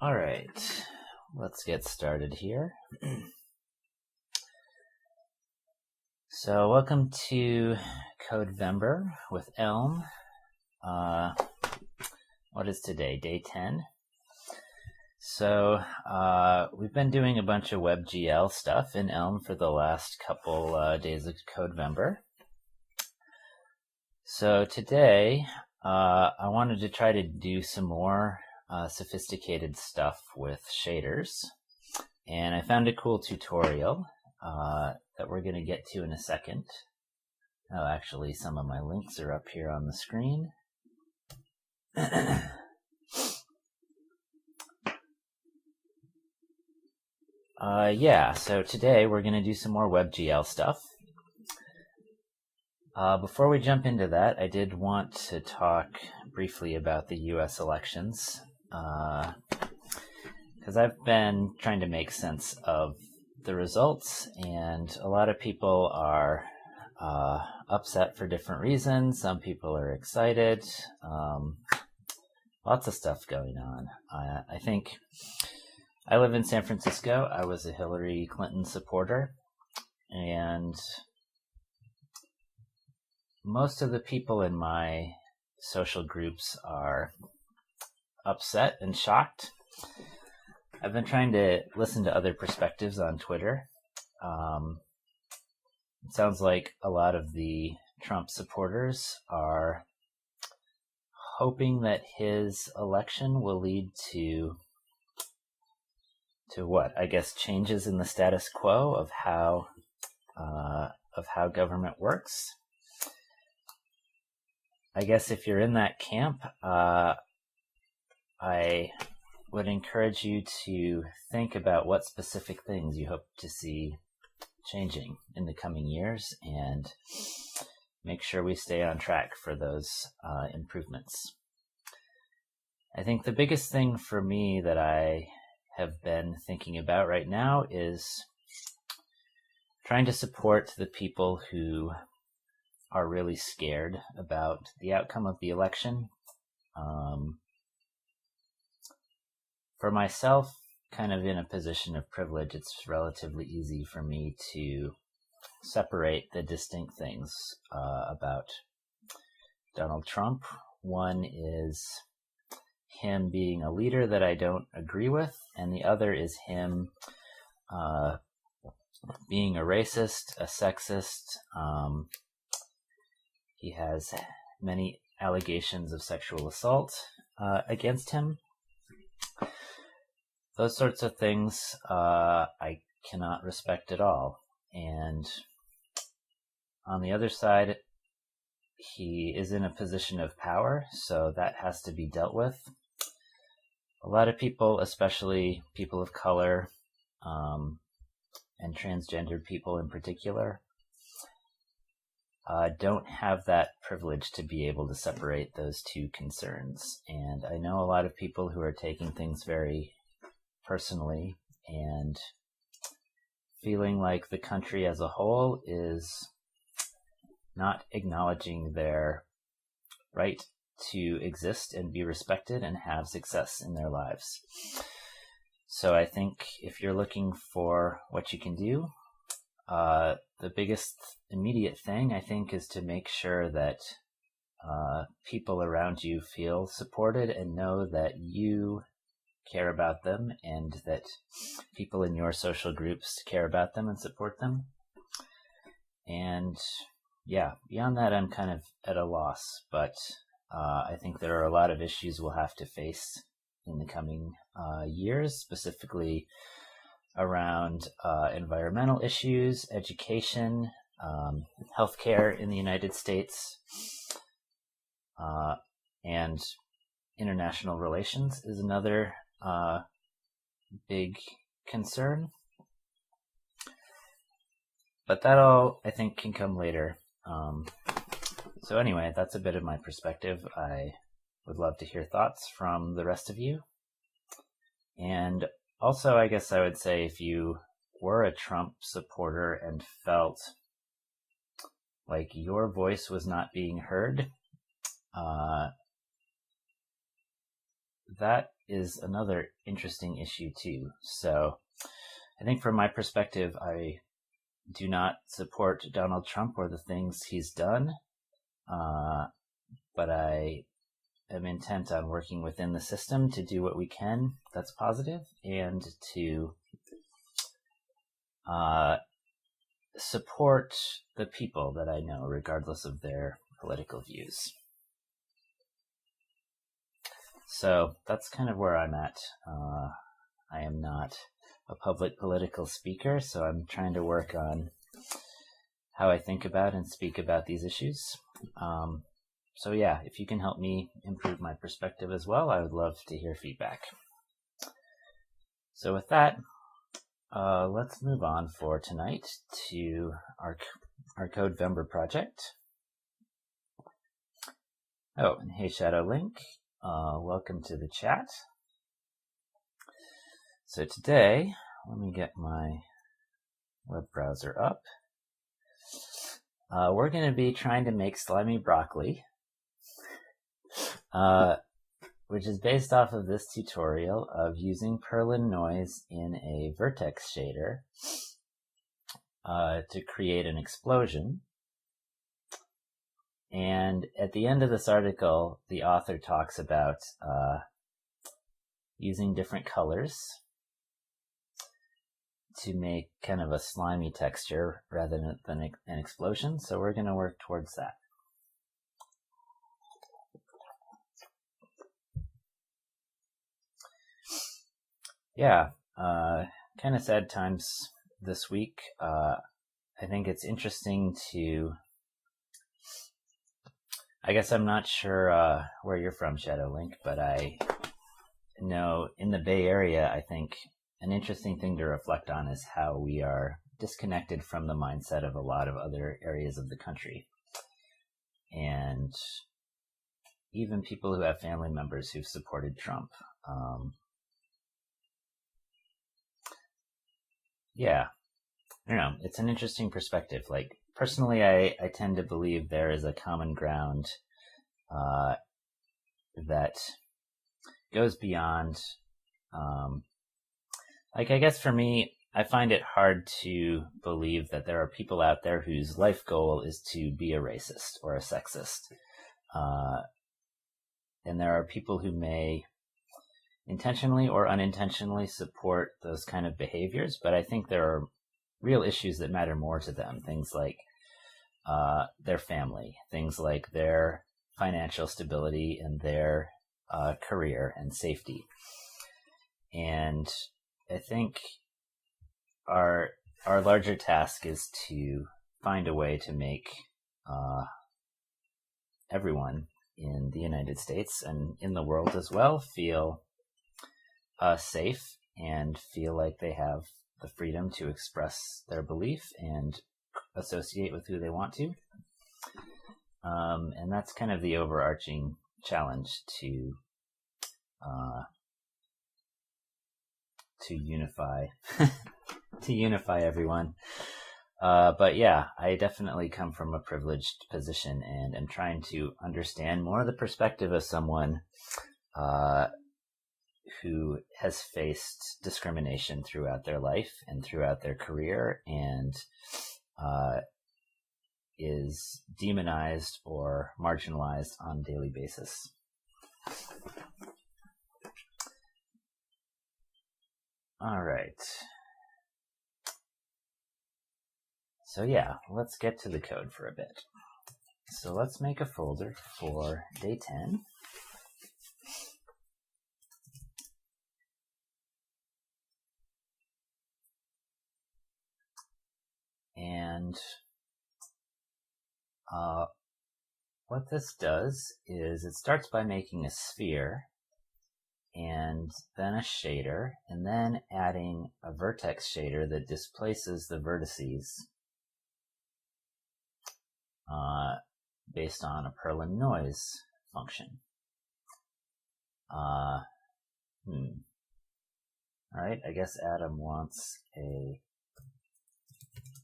All right, let's get started here. So welcome to Codevember with Elm. What is today? Day 10. So we've been doing a bunch of WebGL stuff in Elm for the last couple days of Codevember. So today I wanted to try to do some more sophisticated stuff with shaders, and I found a cool tutorial that we're going to get to in a second. Oh, actually, some of my links are up here on the screen. Yeah, so today we're going to do some more WebGL stuff. Before we jump into that, I did want to talk briefly about the US elections, because I've been trying to make sense of the results, and a lot of people are upset for different reasons. Some people are excited. Lots of stuff going on. I think I live in San Francisco. I was a Hillary Clinton supporter, and most of the people in my social groups are upset and shocked. I've been trying to listen to other perspectives on Twitter. It sounds like a lot of the Trump supporters are hoping that his election will lead to what? I guess changes in the status quo of how government works. I guess if you're in that camp, I would encourage you to think about what specific things you hope to see changing in the coming years, and make sure we stay on track for those improvements. I think the biggest thing for me that I have been thinking about right now is trying to support the people who are really scared about the outcome of the election. For myself, kind of in a position of privilege, it's relatively easy for me to separate the distinct things about Donald Trump. One is him being a leader that I don't agree with, and the other is him being a racist, a sexist. He has many allegations of sexual assault against him. Those sorts of things I cannot respect at all. And on the other side, he is in a position of power, so that has to be dealt with. A lot of people, especially people of color, and transgendered people in particular, don't have that privilege to be able to separate those two concerns. And I know a lot of people who are taking things very personally and feeling like the country as a whole is not acknowledging their right to exist and be respected and have success in their lives. So I think if you're looking for what you can do, the biggest immediate thing, I think, is to make sure that people around you feel supported and know that you care about them, and that people in your social groups care about them and support them. And yeah, beyond that, I'm kind of at a loss, but I think there are a lot of issues we'll have to face in the coming years, specifically around environmental issues, education, healthcare in the United States, and international relations is another big concern. But that all, I think, can come later. So anyway, that's a bit of my perspective. I would love to hear thoughts from the rest of you. And also, I guess I would say, if you were a Trump supporter and felt like your voice was not being heard, that is another interesting issue too. So I think from my perspective, I do not support Donald Trump or the things he's done, but I am intent on working within the system to do what we can that's positive and to support the people that I know, regardless of their political views. So that's kind of where I'm at. I am not a public political speaker, so I'm trying to work on how I think about and speak about these issues. So yeah, if you can help me improve my perspective as well, I would love to hear feedback. So with that, let's move on for tonight to our Codevember project. Oh, and hey Shadowlink, welcome to the chat. So today, let me get my web browser up. We're going to be trying to make slimy broccoli, which is based off of this tutorial of using perlin noise in a vertex shader to create an explosion. And at the end of this article, the author talks about using different colors to make kind of a slimy texture rather than an explosion. So we're going to work towards that. Yeah, kind of sad times this week. I think it's interesting to, I guess I'm not sure where you're from, Shadowlink, but I know in the Bay Area, I think an interesting thing to reflect on is how we are disconnected from the mindset of a lot of other areas of the country. And even people who have family members who've supported Trump. Yeah, I don't know. It's an interesting perspective. Like, personally, I tend to believe there is a common ground that goes beyond, like, I guess for me, I find it hard to believe that there are people out there whose life goal is to be a racist or a sexist. And there are people who may intentionally or unintentionally support those kind of behaviors, but I think there are real issues that matter more to them. Things like their family, things like their financial stability and their career and safety. And I think our larger task is to find a way to make everyone in the United States and in the world as well feel safe and feel like they have the freedom to express their belief and associate with who they want to. And that's kind of the overarching challenge to unify to unify everyone. But yeah, I definitely come from a privileged position and am trying to understand more the perspective of someone who has faced discrimination throughout their life and throughout their career and is demonized or marginalized on a daily basis. All right. So yeah, let's get to the code for a bit. So let's make a folder for day 10. And what this does is it starts by making a sphere and then a shader and then adding a vertex shader that displaces the vertices based on a perlin noise function. All right, I guess Adam wants a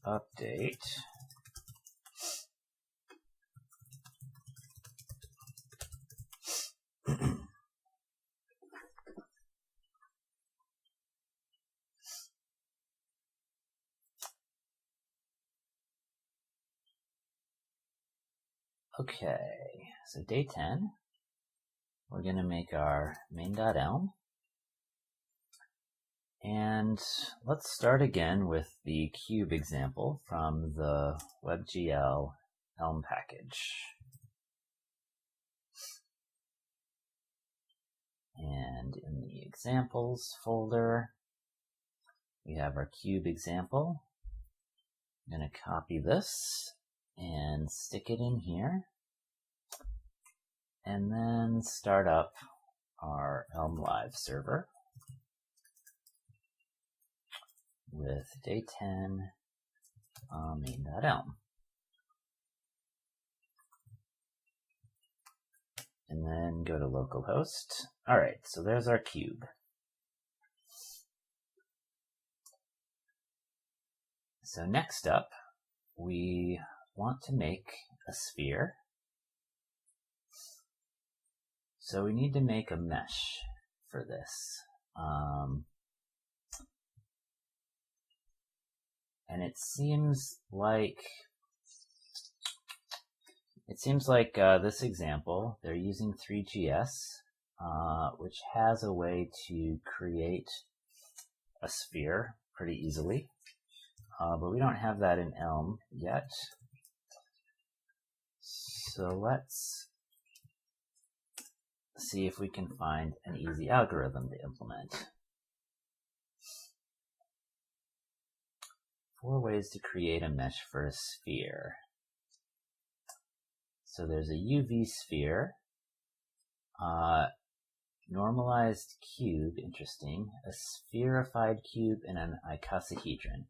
update. Okay, so day 10, we're going to make our main.elm. And let's start again with the cube example from the WebGL Elm package. And in the examples folder, we have our cube example. I'm going to copy this and stick it in here, and then start up our ElmLive server with day 10 main.elm. And then go to localhost. All right, so there's our cube. So next up, we want to make a sphere. So we need to make a mesh for this. And it seems like this example, they're using 3GS, which has a way to create a sphere pretty easily. But we don't have that in Elm yet. So let's see if we can find an easy algorithm to implement. 4 ways to create a mesh for a sphere. So there's a UV sphere, normalized cube, interesting, a spherified cube, and an icosahedron.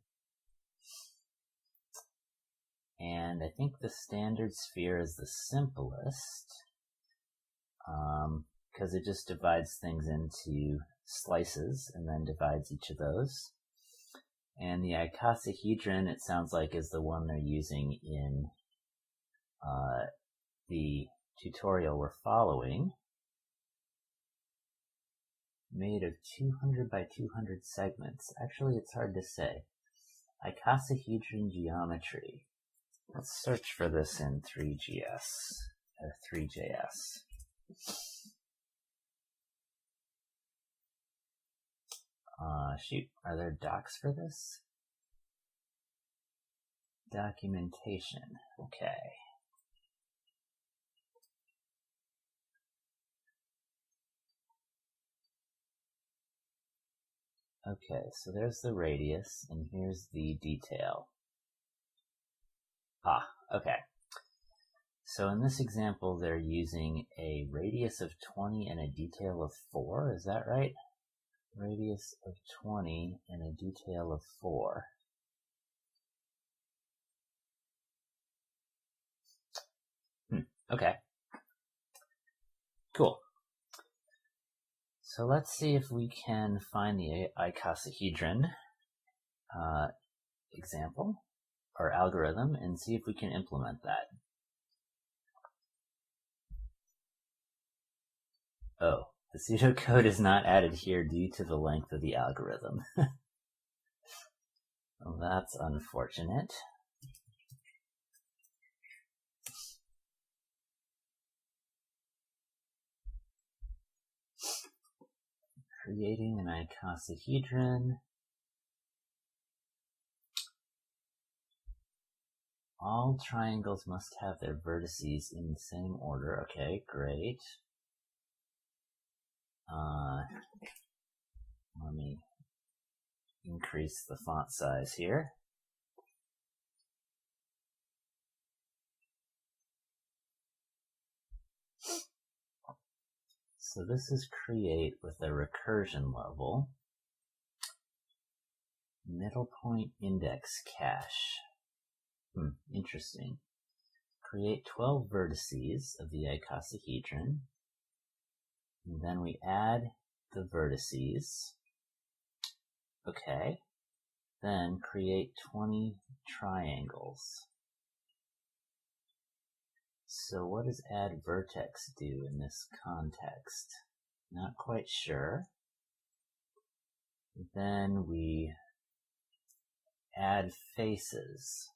And I think the standard sphere is the simplest, because it just divides things into slices and then divides each of those. And the icosahedron, it sounds like, is the one they're using in the tutorial we're following. Made of 200 by 200 segments. Actually, it's hard to say. Icosahedron geometry. Let's search for this in 3GS, or 3JS. Shoot, are there docs for this? Documentation, okay. Okay, so there's the radius, and here's the detail. Ah, okay. So in this example, they're using a radius of 20 and a detail of 4, is that right? Radius of 20 and a detail of 4. Okay. Cool. So let's see if we can find the icosahedron example or algorithm and see if we can implement that. Oh, the pseudocode is not added here due to the length of the algorithm. Well, that's unfortunate. Creating an icosahedron. All triangles must have their vertices in the same order. Okay, great. Let me increase the font size here. So this is create with a recursion level. Middle point index cache. Interesting. Create 12 vertices of the icosahedron. And then we add the vertices. Okay. Then create 20 triangles. So what does add vertex do in this context? Not quite sure. Then we add faces.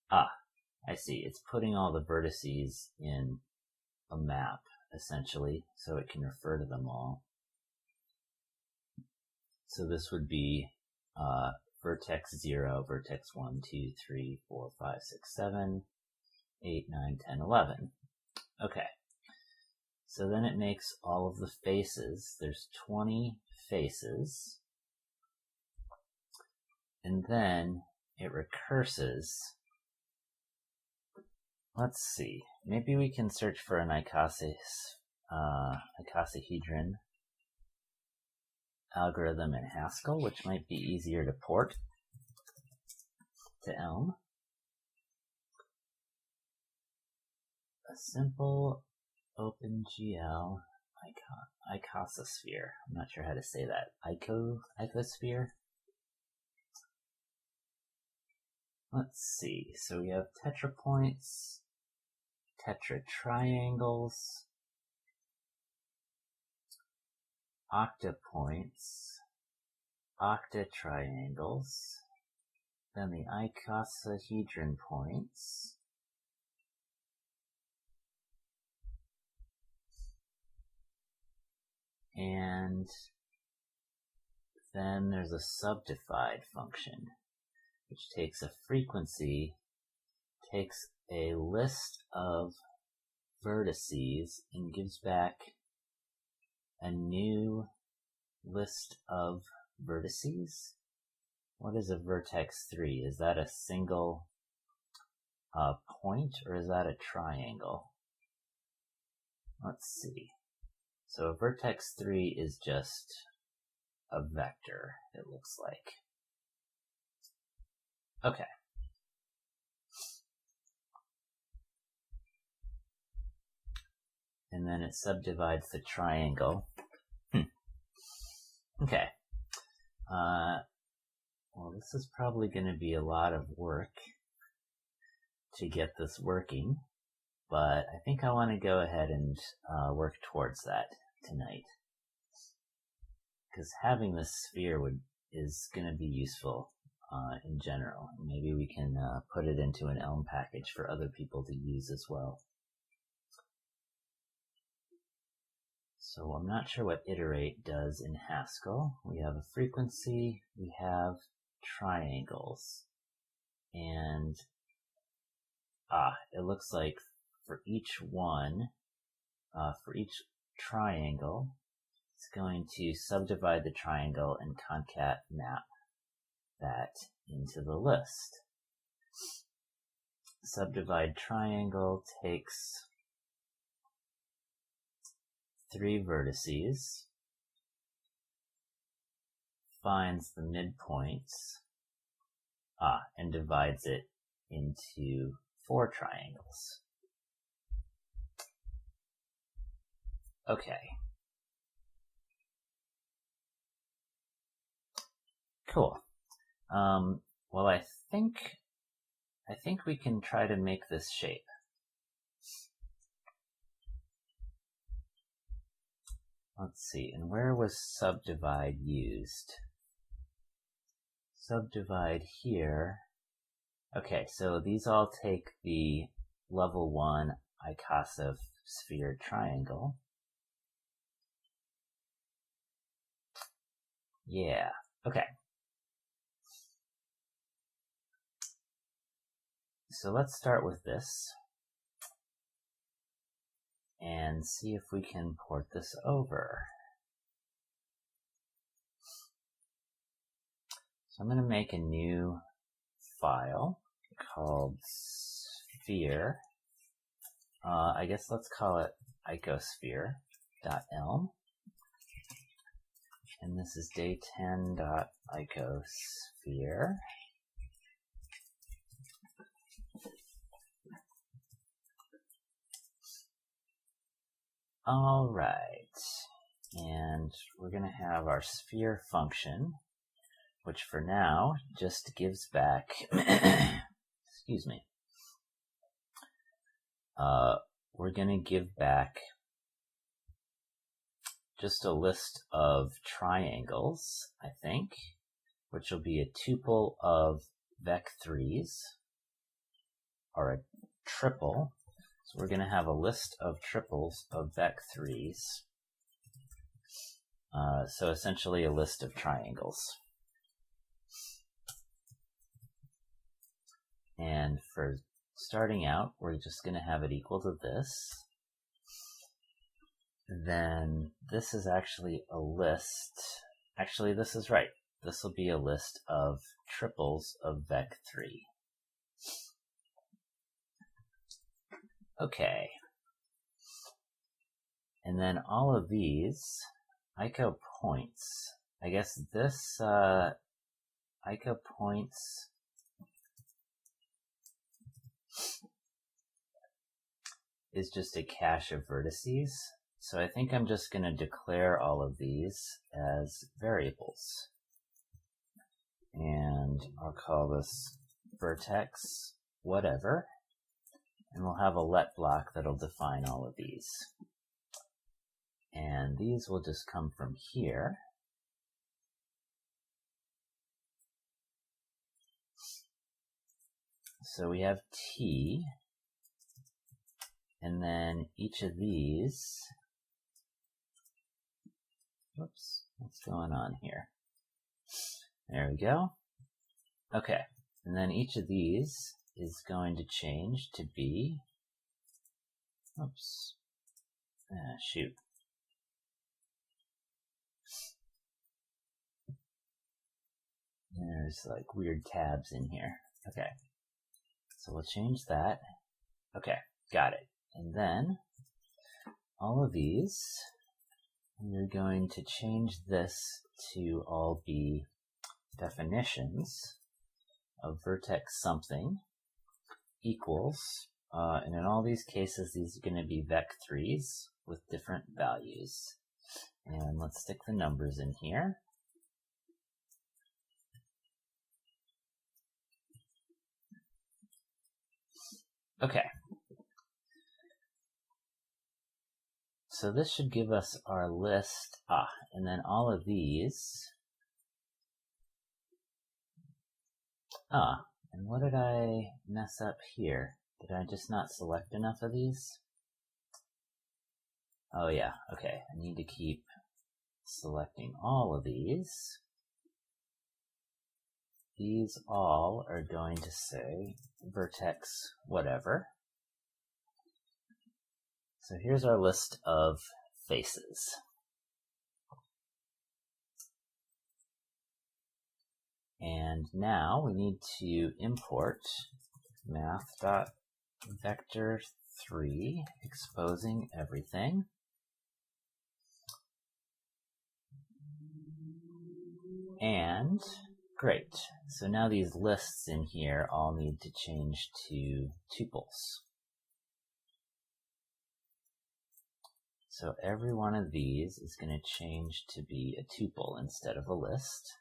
Ah, I see. It's putting all the vertices in a map, essentially, so it can refer to them all. So this would be vertex 0, vertex 1, 2, 3, 4, 5, 6, 7, 8, 9, 10, 11. Okay. So then it makes all of the faces. There's 20 faces. And then it recurses. Let's see. Maybe we can search for an Icosahedron algorithm in Haskell, which might be easier to port to Elm. A simple OpenGL Icosasphere. I'm not sure how to say that. Icosphere? Let's see. So we have tetrapoints, tetratriangles, octapoints, octatriangles, then the icosahedron points, and then there's a subdivide function, which takes a frequency, takes a list of vertices, and gives back a new list of vertices. What is a vertex 3? Is that a single point, or is that a triangle? Let's see. So a vertex 3 is just a vector, it looks like. Okay. And then it subdivides the triangle. Okay. Well, this is probably going to be a lot of work to get this working, but I think I want to go ahead and work towards that tonight. Because having this sphere is going to be useful in general. Maybe we can put it into an Elm package for other people to use as well. So I'm not sure what iterate does in Haskell. We have a frequency, we have triangles, and it looks like for each one, for each triangle, it's going to subdivide the triangle and concat map that into the list. Subdivide triangle takes 3 vertices, finds the midpoints, and divides it into 4 triangles. Okay. Cool. Well, I think we can try to make this shape. Let's see, and where was subdivide used? Subdivide here. Okay, so these all take the level 1 Icosasphere triangle. Yeah, okay. So let's start with this and see if we can port this over. So I'm going to make a new file called sphere. I guess let's call it icosphere.elm. And this is day10.icosphere. All right, and we're going to have our sphere function, which for now just gives back, excuse me, we're going to give back just a list of triangles, I think, which will be a tuple of vec3s, or triple. So we're going to have a list of triples of vec3s. So essentially a list of triangles. And for starting out, we're just going to have it equal to this. Then this is actually a list. Actually, this is right. This will be a list of triples of vec3. Okay. And then all of these Ico points. I guess this Ico points is just a cache of vertices. So I think I'm just going to declare all of these as variables. And I'll call this vertex whatever. And we'll have a let block that'll define all of these. And these will just come from here. So we have T, and then each of these, whoops, what's going on here? There we go. Okay, and then each of these is going to change to be, oops, shoot. There's like weird tabs in here. Okay, so we'll change that. Okay, got it. And then all of these, we're going to change this to all be definitions of vertex something equals, and in all these cases, these are going to be vec3s with different values. And let's stick the numbers in here. Okay. So this should give us our list. And then all of these. And what did I mess up here? Did I just not select enough of these? Oh yeah, okay. I need to keep selecting all of these. These all are going to say vertex whatever. So here's our list of faces. And now we need to import math.vector3 exposing everything. And great. So now these lists in here all need to change to tuples. So every one of these is going to change to be a tuple instead of a list.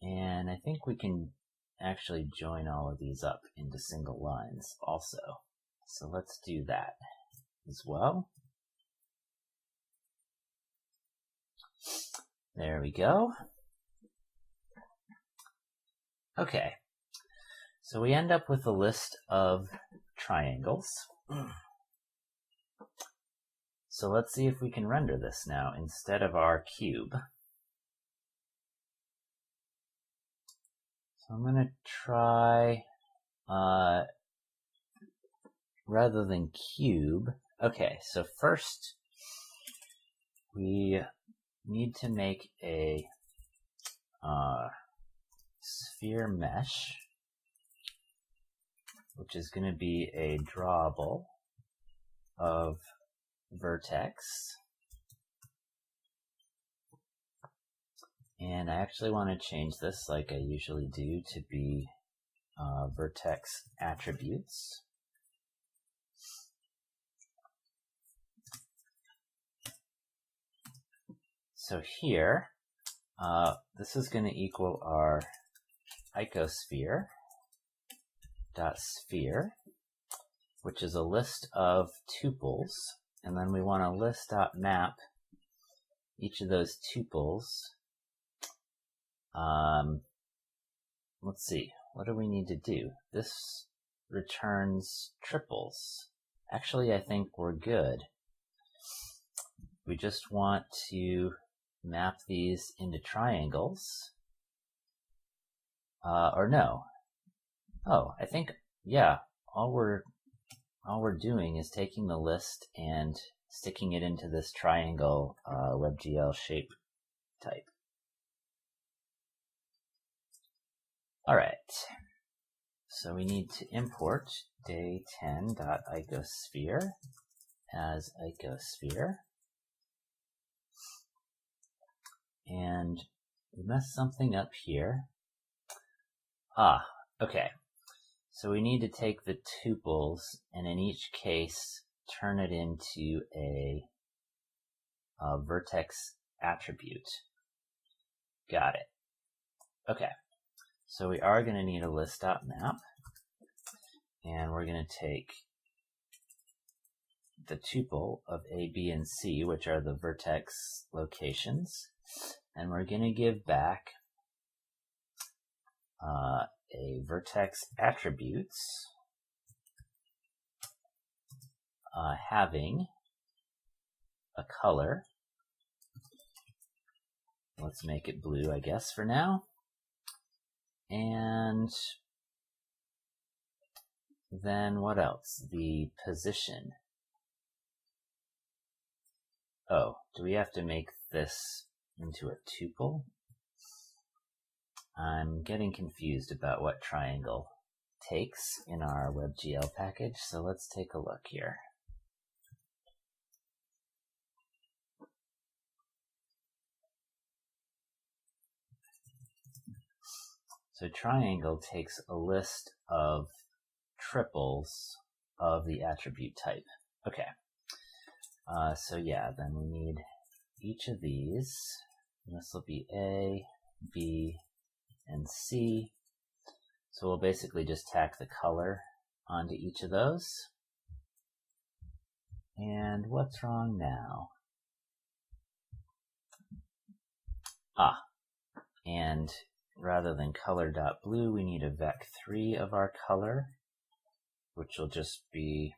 And I think we can actually join all of these up into single lines also. So let's do that as well. There we go. Okay, so we end up with a list of triangles. So let's see if we can render this now instead of our cube. So I'm going to try, rather than cube. Okay, so first we need to make a sphere mesh, which is going to be a drawable of vertex. And I actually want to change this like I usually do to be vertex attributes. So here, this is going to equal our Icosphere dot sphere, which is a list of tuples, and then we want to list dot map each of those tuples. Let's see, what do we need to do? This returns triples. Actually, I think we're good. We just want to map these into triangles. Or no. Oh, I think, yeah, all we're doing is taking the list and sticking it into this triangle WebGL shape type. All right. So we need to import day10.icosphere as icosphere. And we messed something up here. Okay. So we need to take the tuples and in each case turn it into a vertex attribute. Got it. Okay. So we are going to need a list.map, and we're going to take the tuple of A, B, and C, which are the vertex locations, and we're going to give back a vertex attributes having a color. Let's make it blue, I guess, for now. And then what else? The position. Oh, do we have to make this into a tuple? I'm getting confused about what triangle takes in our WebGL package, so let's take a look here. So triangle takes a list of triples of the attribute type. Okay. So yeah, then we need each of these. And this will be A, B, and C. So we'll basically just tack the color onto each of those. And what's wrong now? And rather than color.blue, we need a vec3 of our color, which will just be,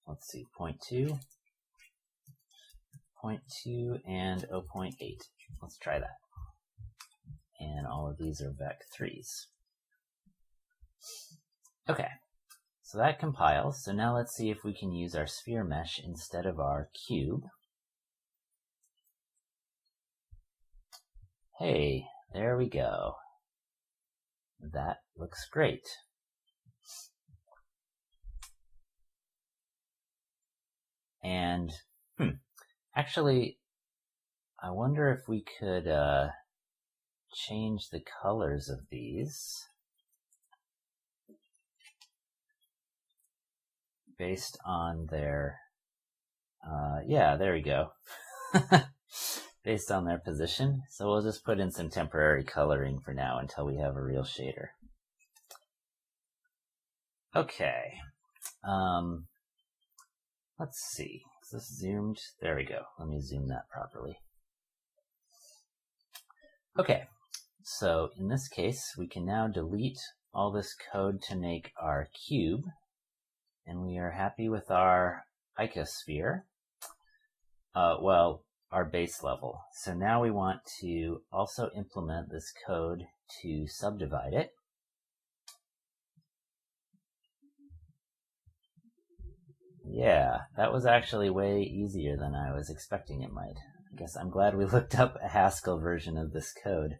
let's see, 0.2, 0.2, and 0.8. Let's try that. And all of these are vec3s. Okay, so that compiles. So now let's see if we can use our sphere mesh instead of our cube. Hey, there we go. That looks great. And, actually, I wonder if we could change the colors of these based on their, yeah, there we go. Based on their position. So we'll just put in some temporary coloring for now until we have a real shader. Okay. Let's see. Is this zoomed? There we go. Let me zoom that properly. Okay. So in this case, we can now delete all this code to make our cube. And we are happy with our icosphere. Well, our base level. So now we want to also implement this code to subdivide it. Yeah, that was actually way easier than I was expecting it might. I guess I'm glad we looked up a Haskell version of this code.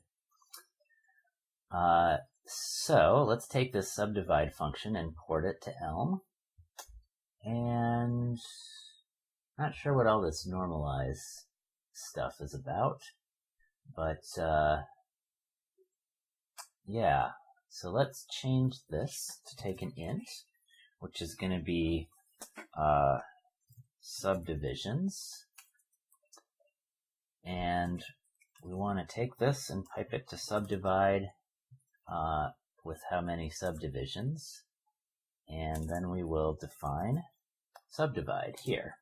So let's take this subdivide function and port it to Elm. And not sure what all this normalize stuff is about, but yeah, so let's change this to take an int, which is going to be subdivisions, and we want to take this and pipe it to subdivide with how many subdivisions, and then we will define subdivide here.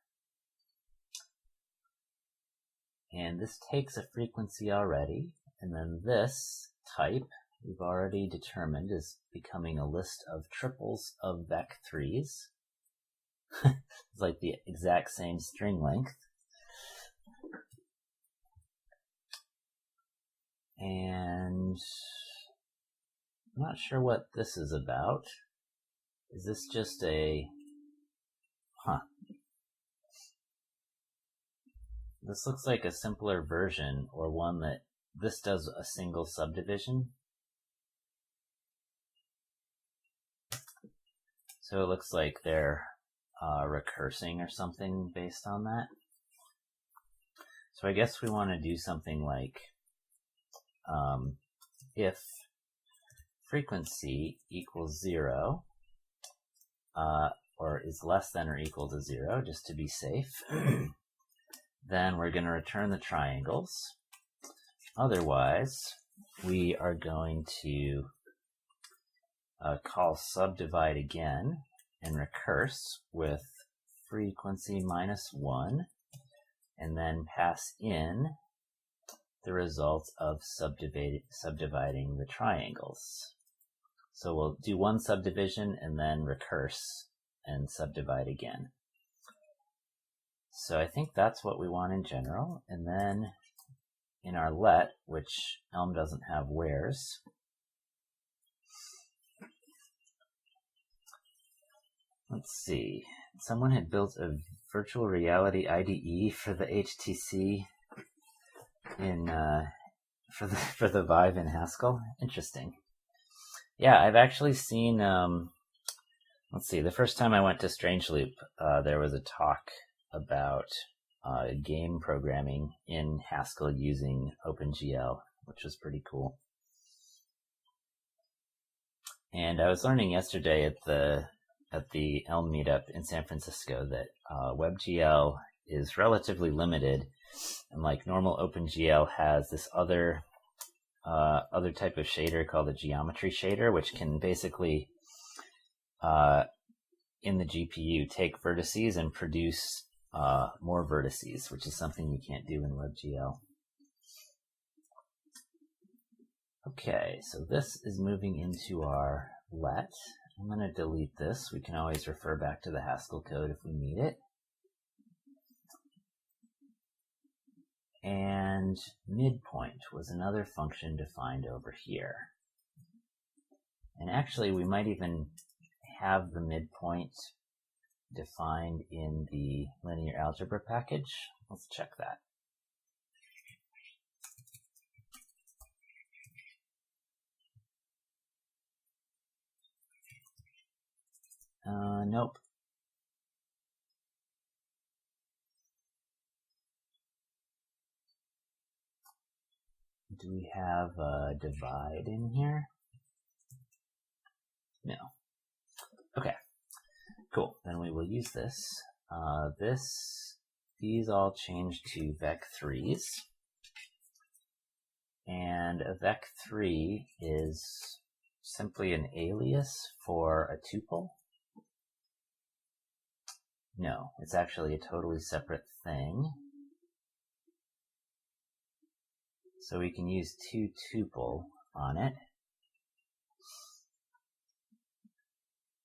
And this takes a frequency already, and then this type we've already determined is becoming a list of triples of vec3s. It's like the exact same string length. And I'm not sure what this is about. Is this just a... This looks like a simpler version, or one that this does a single subdivision. So it looks like they're recursing or something based on that. So I guess we want to do something like if frequency equals 0, or is less than or equal to 0, just to be safe, then we're going to return the triangles. Otherwise, we are going to call subdivide again and recurse with frequency -1, and then pass in the result of subdividing the triangles. So we'll do one subdivision and then recurse and subdivide again. So I think that's what we want in general. And then in our let, which Elm doesn't have wheres, let's see. Someone had built a virtual reality IDE for the HTC in for the Vive in Haskell. Interesting. Yeah, I've actually seen. Let's see. The first time I went to Strangeloop, there was a talk about game programming in Haskell using OpenGL, which was pretty cool. And I was learning yesterday at the Elm meetup in San Francisco that WebGL is relatively limited, and like normal OpenGL has this other type of shader called a geometry shader, which can basically in the GPU take vertices and produce more vertices, which is something you can't do in WebGL. Okay, so this is moving into our let. I'm going to delete this. We can always refer back to the Haskell code if we need it. And midpoint was another function defined over here. And actually, we might even have the midpoint defined in the linear algebra package. Let's check that. Nope. Do we have a divide in here? No. Okay, cool. Then we will use this. These all change to vec3s. And a vec3 is simply an alias for a tuple. No, it's actually a totally separate thing. So we can use toTuple on it.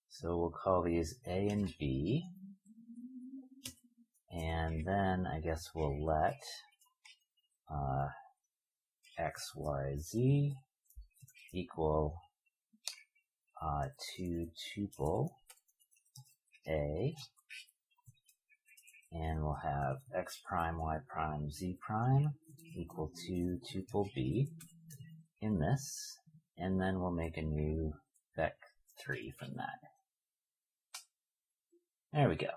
So we'll call these A and B. And then I guess we'll let x, y, z equal toTuple A. And we'll have x prime, y prime, z prime equal to tuple b in this, and then we'll make a new vec3 from that. There we go.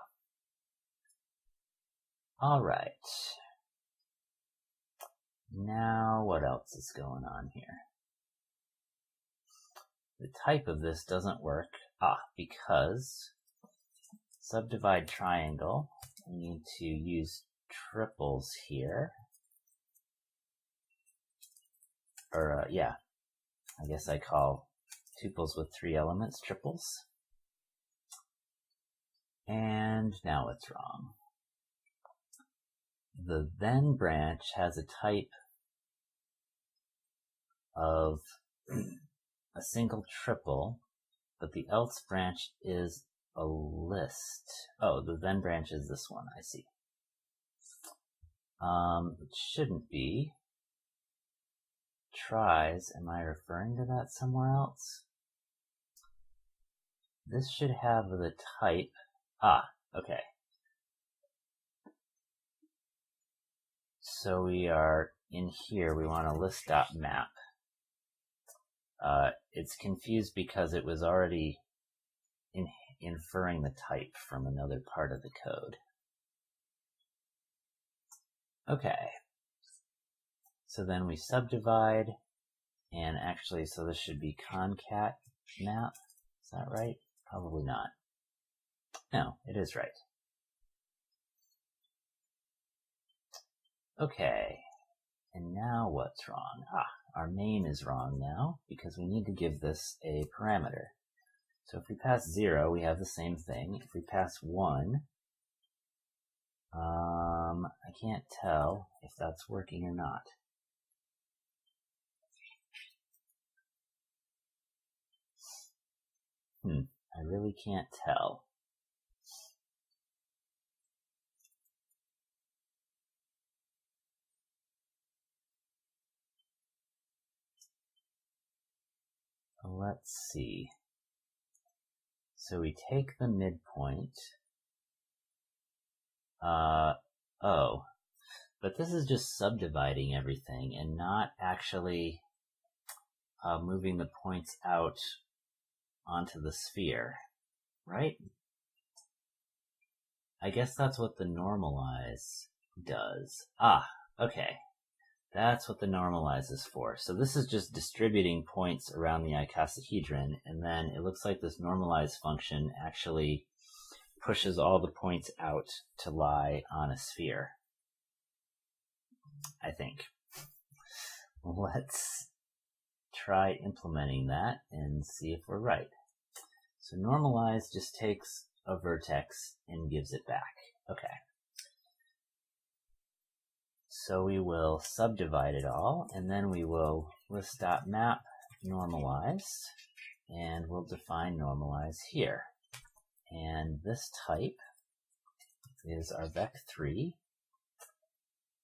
All right. Now what else is going on here? The type of this doesn't work. Because subdivide triangle, we need to use triples here. Or, yeah, I guess I call tuples with 3 elements triples. And now what's wrong? The then branch has a type of a single triple, but the else branch is a list. Oh, the then branch is this one, I see. It shouldn't be. Tries, am I referring to that somewhere else? This should have the type. Ah, okay. So we are in here, we want a list.map. It's confused because it was already inferring the type from another part of the code. Okay. So then we subdivide, and actually, so this should be concat map. Is that right? Probably not. No, it is right. Okay. And now what's wrong? Ah, our main is wrong now because we need to give this a parameter. So if we pass 0, we have the same thing. If we pass 1, I can't tell if that's working or not. I really can't tell. Let's see. So we take the midpoint. Oh, but this is just subdividing everything and not actually moving the points out onto the sphere, right? I guess that's what the normalize does. Ah, okay. That's what the normalize is for. So this is just distributing points around the icosahedron, and then it looks like this normalize function actually pushes all the points out to lie on a sphere, I think. Let's try implementing that and see if we're right. So normalize just takes a vertex and gives it back. Okay. So we will subdivide it all, and then we will list.map normalize, and we'll define normalize here. And this type is our vec3,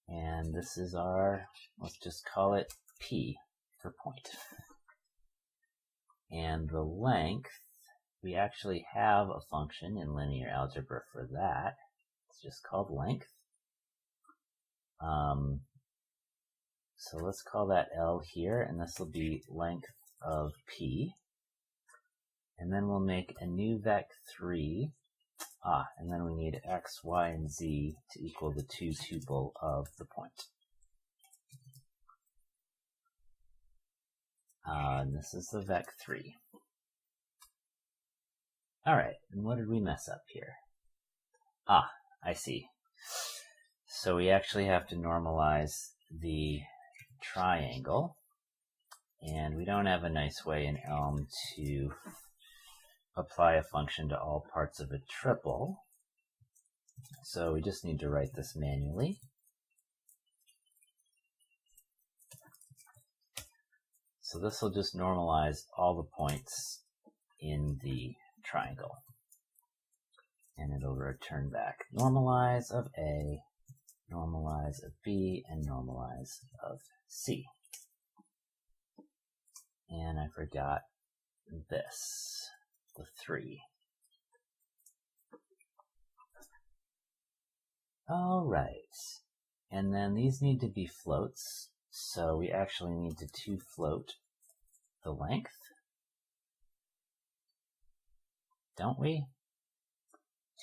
and this is our, let's just call it p for point. And the length, we actually have a function in linear algebra for that. It's just called length. So let's call that L here, and this will be length of P. And then we'll make a new vec3. And then we need X, Y, and Z to equal the 2 tuple of the point. And this is the vec3. All right, and what did we mess up here? I see. So we actually have to normalize the triangle, and we don't have a nice way in Elm to apply a function to all parts of a triple. So we just need to write this manually. So this will just normalize all the points in the triangle. And it'll return back normalize of A, normalize of B, and normalize of C. And I forgot this, the 3. All right. And then these need to be floats, so we actually need to 2-float the length. Don't we?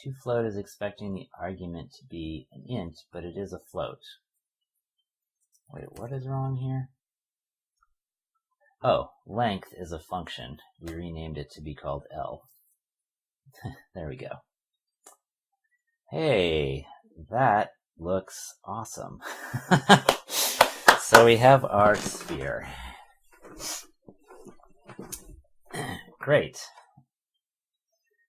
2-float is expecting the argument to be an int, but it is a float. Wait, what is wrong here? Oh, length is a function. We renamed it to be called L. There we go. Hey, that looks awesome. So we have our sphere. Great.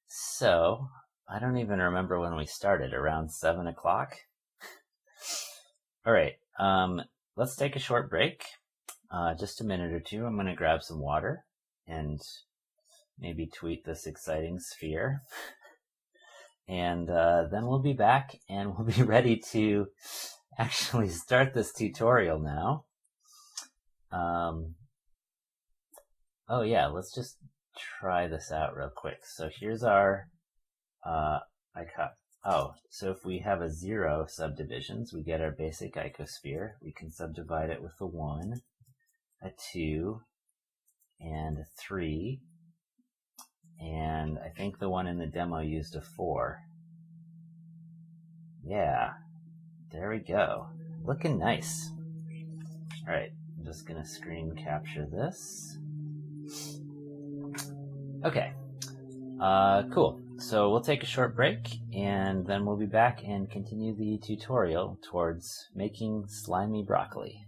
So, I don't even remember when we started, around 7 o'clock? All right, let's take a short break, just a minute or two. I'm going to grab some water, and maybe tweet this exciting sphere. And then we'll be back and we'll be ready to actually start this tutorial now. Oh yeah, let's just try this out real quick. So here's our so if we have a 0 subdivisions, we get our basic icosphere. We can subdivide it with a 1, a 2, and a 3. And I think the one in the demo used a 4. Yeah, there we go. Looking nice. All right, I'm just gonna screen capture this. Okay, cool. So we'll take a short break and then we'll be back and continue the tutorial towards making slimy broccoli.